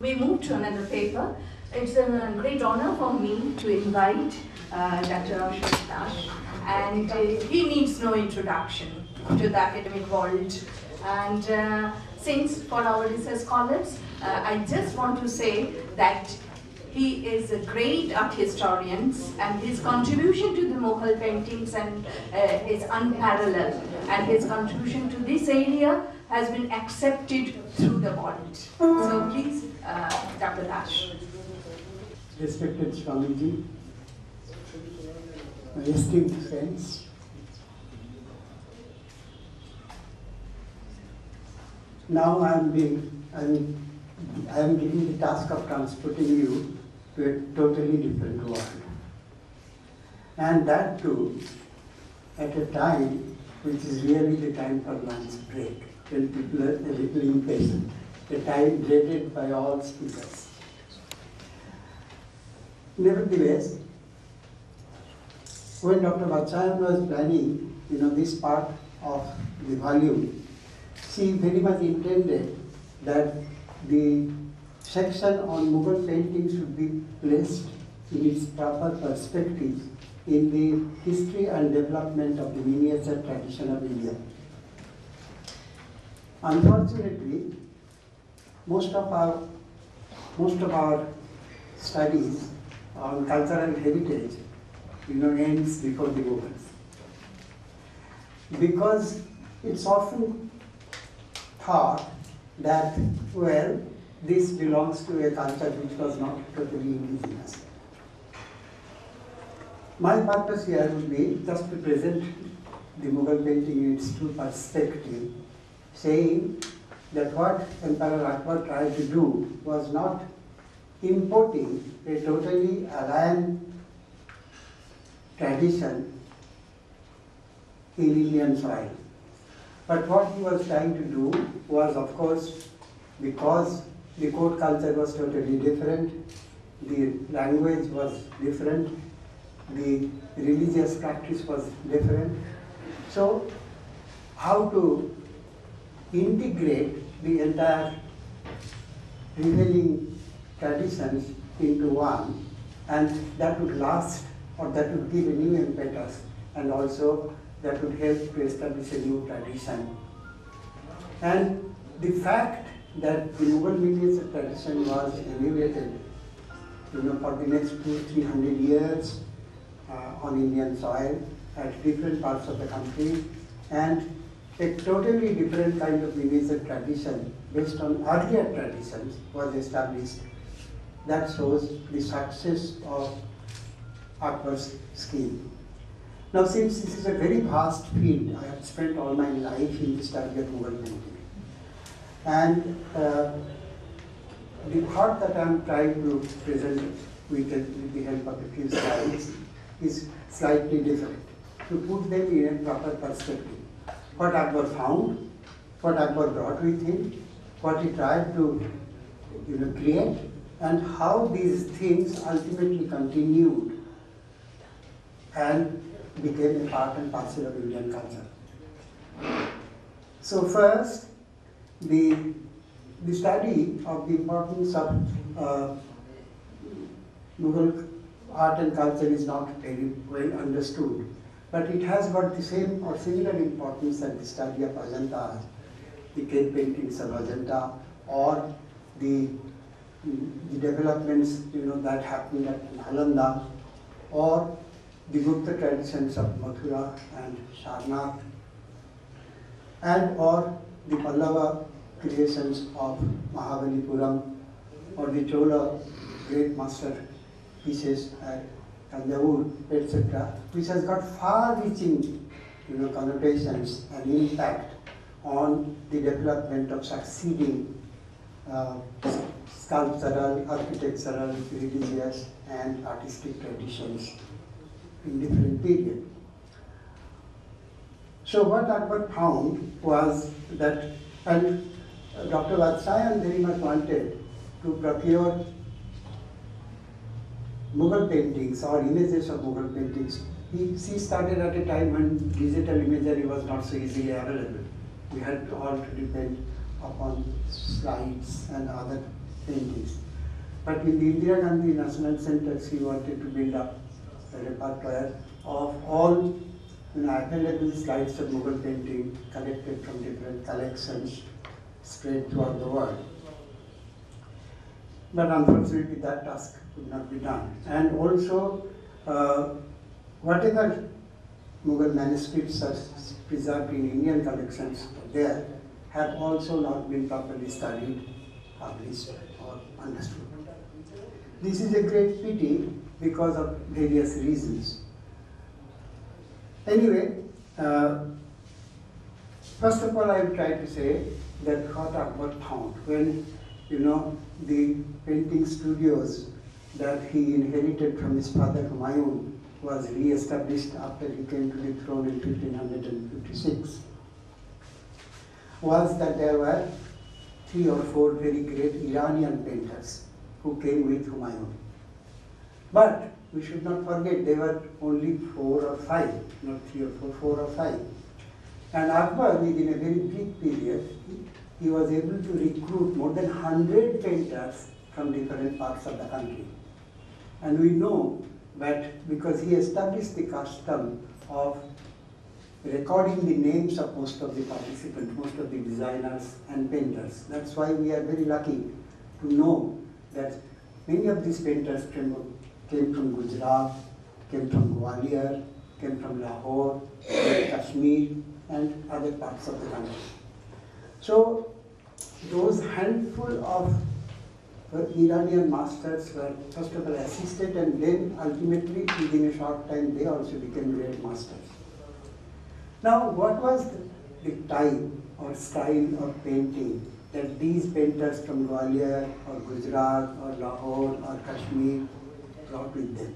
We move to another paper. It's a great honor for me to invite Dr. Ashwin Dash, and he needs no introduction to the academic world. And since for our research scholars, I just want to say that he is a great art historian, and his contribution to the Mughal paintings is unparalleled, and his contribution to this area has been accepted through the world. So please, Dr. Dash. Respected Swamiji, my esteemed friends, now I am given the task of transporting you to a totally different world, and that too at a time which is really the time for lunch break, when people are a little impatient, a time dreaded by all speakers. Nevertheless, when Dr. Vatsyayan was planning, this part of the volume, she very much intended that the section on Mughal painting should be placed in its proper perspective in the history and development of the miniature tradition of India. Unfortunately, most of our studies on cultural heritage, ends before the Mughals, because it's often thought that, well, this belongs to a culture which was not totally indigenous. My purpose here would be just to present the Mughal painting in its true perspective, saying that what Emperor Akbar tried to do was not importing a totally alien tradition in Indian soil. But what he was trying to do was, of course, because the court culture was totally different, the language was different, the religious practice was different. So, how to integrate the entire prevailing traditions into one, and that would last, or that would give a new impetus, and also that would help to establish a new tradition. And the fact that the Mughal miniature tradition was elevated, for the next 200-300 years on Indian soil at different parts of the country, and a totally different kind of miniature tradition based on earlier traditions was established. That shows the success of Akbar's scheme. Now, since this is a very vast field, I have spent all my life in the study of Mughal painting. And the thought that I am trying to present with the help of a few slides is slightly different, to put them in a proper perspective. What Akbar found, what Akbar brought with him, what he tried to create, and how these things ultimately continued and became a part and parcel of Indian culture. So first, the study of the importance of Mughal art and culture is not very well understood, but it has got the same or similar importance as the study of Ajanta, the cave paintings of Ajanta, or the developments that happened at Nalanda, or the Gupta traditions of Mathura and Sarnath, and or the Pallava creations of Mahabalipuram, or the Chola great masterpieces at Tanjavur, etc., which has got far-reaching connotations and impact on the development of succeeding sculptural, architectural, religious, and artistic traditions in different periods. So what Akbar found was that, and Dr. Vatsyayan very much wanted to procure Mughal paintings or images of Mughal paintings. She started at a time when digital imagery was not so easily available. We had all to depend upon slides and other paintings. But in the Indira Gandhi National Centers, he wanted to build up a repertoire of all available slides of Mughal painting collected from different collections spread throughout the world. But unfortunately, that task could not be done. And also, whatever Mughal manuscripts are preserved in Indian collections there have also not been properly studied, published, or understood. This is a great pity because of various reasons. Anyway, first of all, I will try to say that what Akbar found when, the painting studios that he inherited from his father Humayun was re-established after he came to the throne in 1556, was that there were 3 or 4 very great Iranian painters who came with Humayun. But we should not forget there were only 4 or 5, not 3 or 4, 4 or 5. And Akbar, within a very brief period, he was able to recruit more than 100 painters from different parts of the country. And we know that because he established the custom of recording the names of most of the participants, most of the designers and painters. That's why we are very lucky to know that many of these painters came from Gujarat, came from Gwalior, came from Lahore, Kashmir, and other parts of the country. So those handful of Iranian masters were first of all assisted, and then ultimately within a short time they also became great masters. Now, what was the type or style of painting that these painters from Gwalior or Gujarat or Lahore or Kashmir brought with them?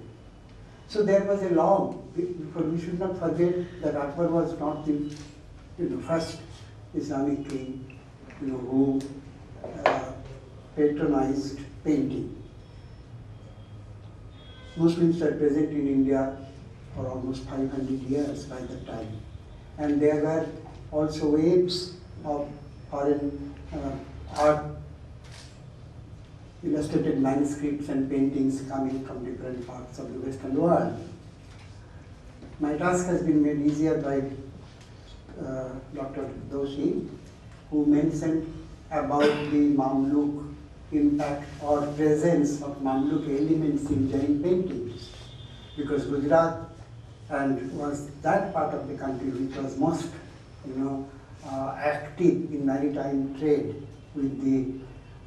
So there was a long, we should not forget that Akbar was not the first Islamic king who patronized painting. Muslims were present in India for almost 500 years by that time. And there were also waves of foreign art, illustrated manuscripts and paintings coming from different parts of the Western world. My task has been made easier by Dr. Doshi, who mentioned about the Mamluk impact or presence of Mamluk elements in Jain paintings, because Gujarat was that part of the country which was most active in maritime trade with the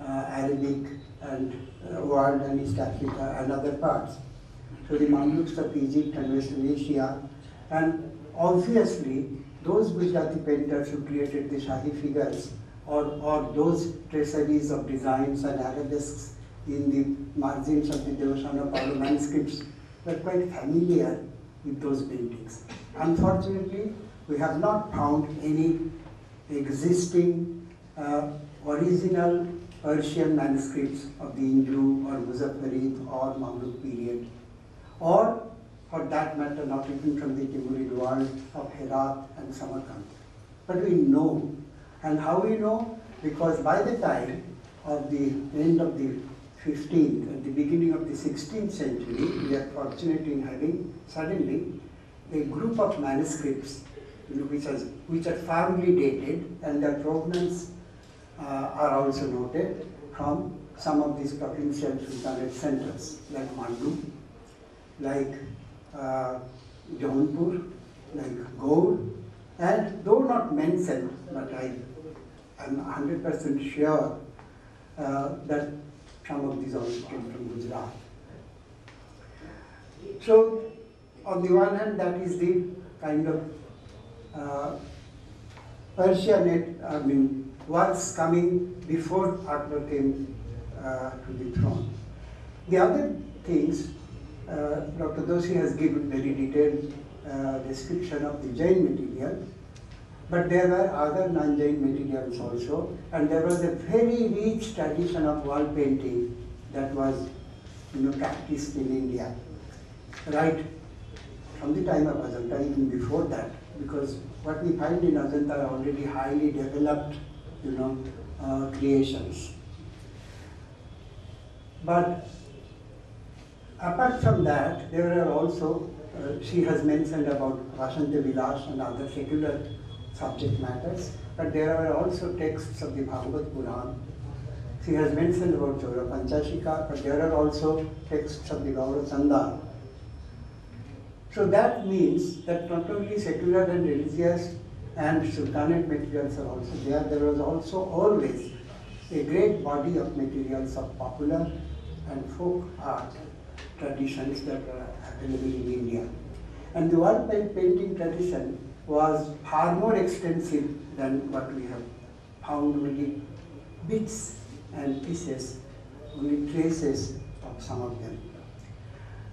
Arabic and world and East Africa and other parts. So the Mamluks of Egypt and Western Asia, and obviously those Gujarati painters who created the Shahi figures or those traceries of designs and arabesques in the margins of the Devasana Palo manuscripts were quite familiar with those paintings. Unfortunately, we have not found any existing original Persian manuscripts of the Indu or Muzaffarid or Mamluk period, or for that matter not even from the Timurid world of Herat and Samarkand. But we know. And how we know? Because by the time of the end of the 15th and the beginning of the 16th century, we are fortunate in having suddenly a group of manuscripts which are firmly dated, and their provenance are also noted from some of these provincial sultanate centers like Mandu, like Jaunpur, like Gaur, and though not mentioned, but I am 100% sure that some of these also came from Gujarat. So, on the one hand, that is the kind of Persian, works coming before Akbar came to the throne. The other things, Dr. Doshi has given very detailed description of the Jain material, but there were other non-Jain materials also, and there was a very rich tradition of wall painting that was practiced in India, right from the time of Ajanta, even before that, because what we find in Ajanta are already highly developed creations. But apart from that, there are also, she has mentioned about Vasanta Vilas and other secular subject matters, but there are also texts of the Bhagavad Puran. She has mentioned about Chaura Panchashika, but there are also texts of the Gaura Chandana. So that means that not only secular and religious and sultanate materials are also there, there was also always a great body of materials of popular and folk art traditions that were available in India. And the wall painting tradition was far more extensive than what we have found, only bits and pieces, only traces of some of them.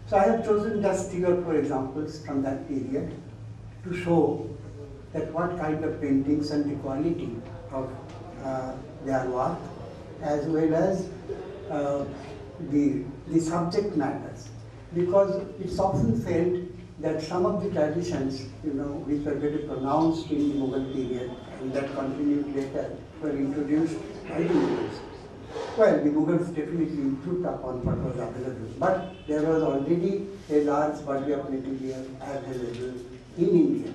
So I have chosen just 3 or 4 examples from that period to show that what kind of paintings and the quality of their work, as well as the subject matters. Because it's often felt that some of the traditions, which were very pronounced in the Mughal period and that continued later, were introduced by the Mughals. Well, the Mughals definitely improved upon what was available, but there was already a large body of material available in India.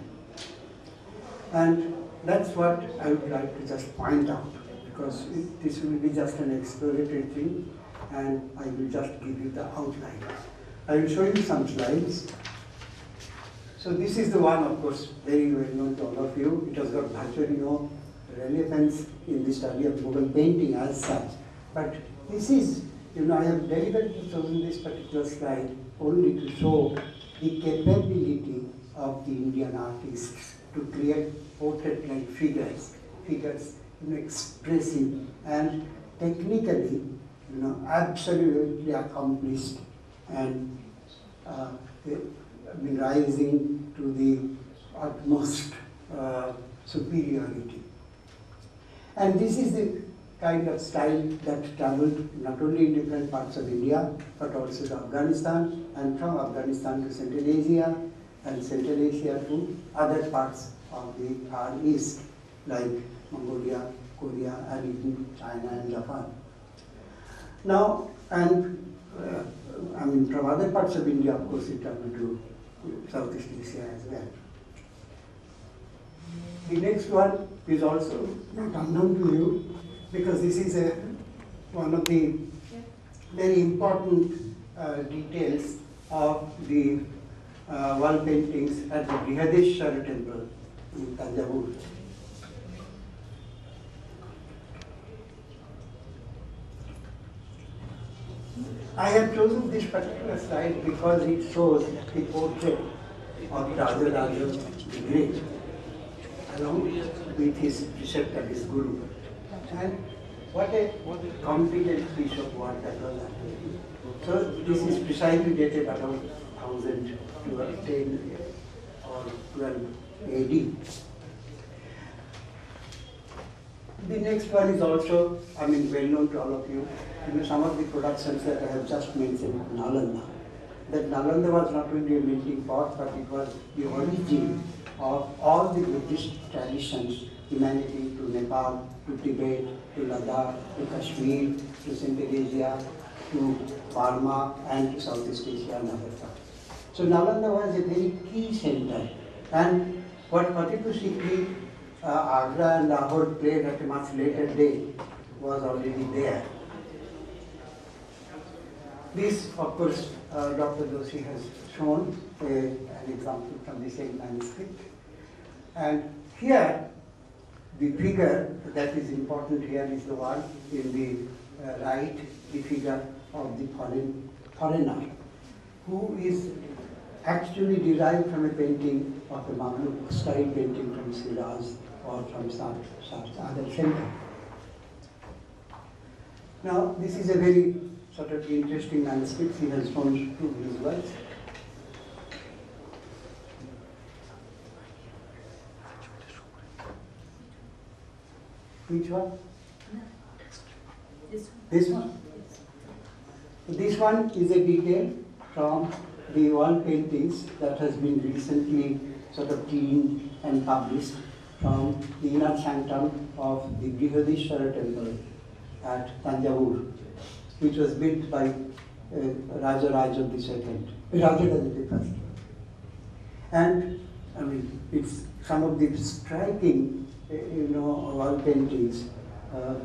And that's what I would like to just point out, because this will be just an exploratory thing, and I will just give you the outline. I will show you some slides. So this is the one, of course, very well known to all of you. It has got virtually no relevance in the study of Mughal painting as such. But this is, I have deliberately chosen this particular slide only to show the capability of the Indian artists to create portrait-like figures, expressive and technically, absolutely accomplished and rising to the utmost superiority. And this is the kind of style that traveled not only in different parts of India, but also to Afghanistan, and from Afghanistan to Central Asia, and Central Asia to other parts of the Far East, like Mongolia, Korea, and even China and Japan. Now, and from other parts of India, of course, it traveled to Southeast Asia as well. The next one is also not unknown to you, because this is one of the very important details of the wall paintings at the Brihadeshwara temple in Tanjavur. I have chosen this particular slide because it shows the portrait of Rajaraja the Great, along with his preceptor, his guru. And what a competent piece of work that was happening. So this is precisely dated around 1010 or 12 AD. The next one is also, well known to all of you. Some of the productions that I have just mentioned, Nalanda. That Nalanda was not only a melting pot, but it was the origin of all the Buddhist traditions, humanity, to Nepal, to Tibet, to Ladakh, to Kashmir, to Central Asia, to Burma, and to Southeast Asia and other parts. So Nalanda was a very key center. And what Fatehpur Sikri, Agra and Lahore played at a much later date was already there. This, of course, Dr. Doshi has shown an example from the same manuscript. And here, the figure that is important here is the one in the right, the figure of the foreigner, who is actually derived from a painting of the Mamluk style painting from Shiraz or from some other center. Now, this is a very sort of interesting manuscript. He has shown two visuals. Which one? This one? This one is a detail from the wall paintings that has been recently sort of cleaned and published from the inner sanctum of the Brihadeshwara temple at Tanjavur. which was built by Raja Raja the First. And I mean, it's some of the striking, wall paintings.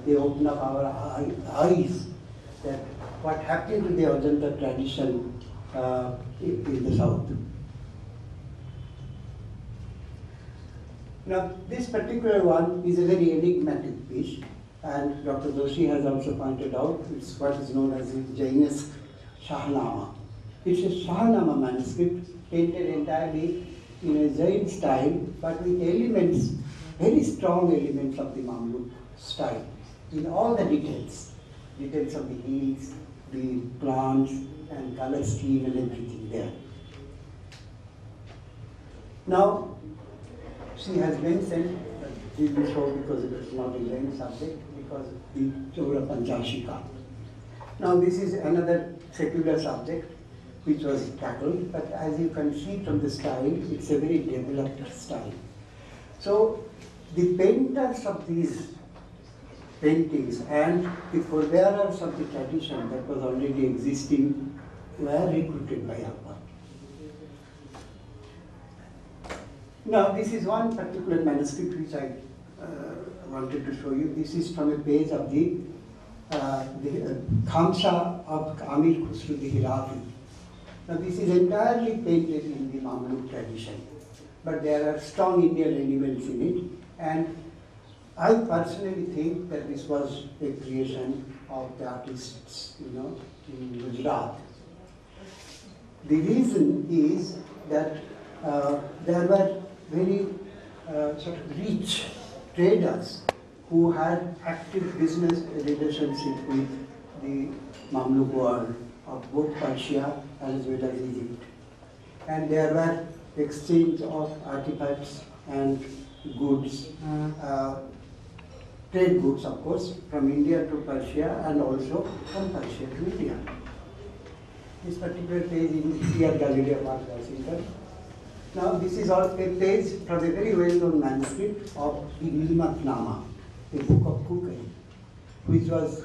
They open up our eyes that what happened to the Ajanta tradition in the south. Now, this particular one is a very enigmatic piece, and Dr. Doshi has also pointed out it's what is known as the Jainis Shahnama. It's a Shahnama manuscript painted entirely in a Jain style, but with elements, very strong elements of the Mamluk style, in all the details of the hills, the plants, and color scheme and everything there. Now, she has mentioned, but we will show because it is not a Jain subject, because the Chaura Panchashika. Now, this is another secular subject which was tackled, but as you can see from the style, it's a very developed style. So, the painters of these paintings and the forebearers of the tradition that was already existing were recruited by Akbar. Now, this is one particular manuscript which I wanted to show you. This is from a page of the Khamsa of Amir Khusru the Hirafi. Now, this is entirely painted in the Mamluk tradition, but there are strong Indian elements in it, and I personally think that this was a creation of the artists, in Gujarat. The reason is that there were very sort of rich traders who had active business relationship with the Mamluk world of both Persia as well as Egypt. And there were exchange of artifacts and goods, trade goods of course, from India to Persia and also from Persia to India. This particular page in Pierre Galileo Park, Washington. Now this is all a page from a very well-known manuscript of the Nilmatnama, a book of cookery, which was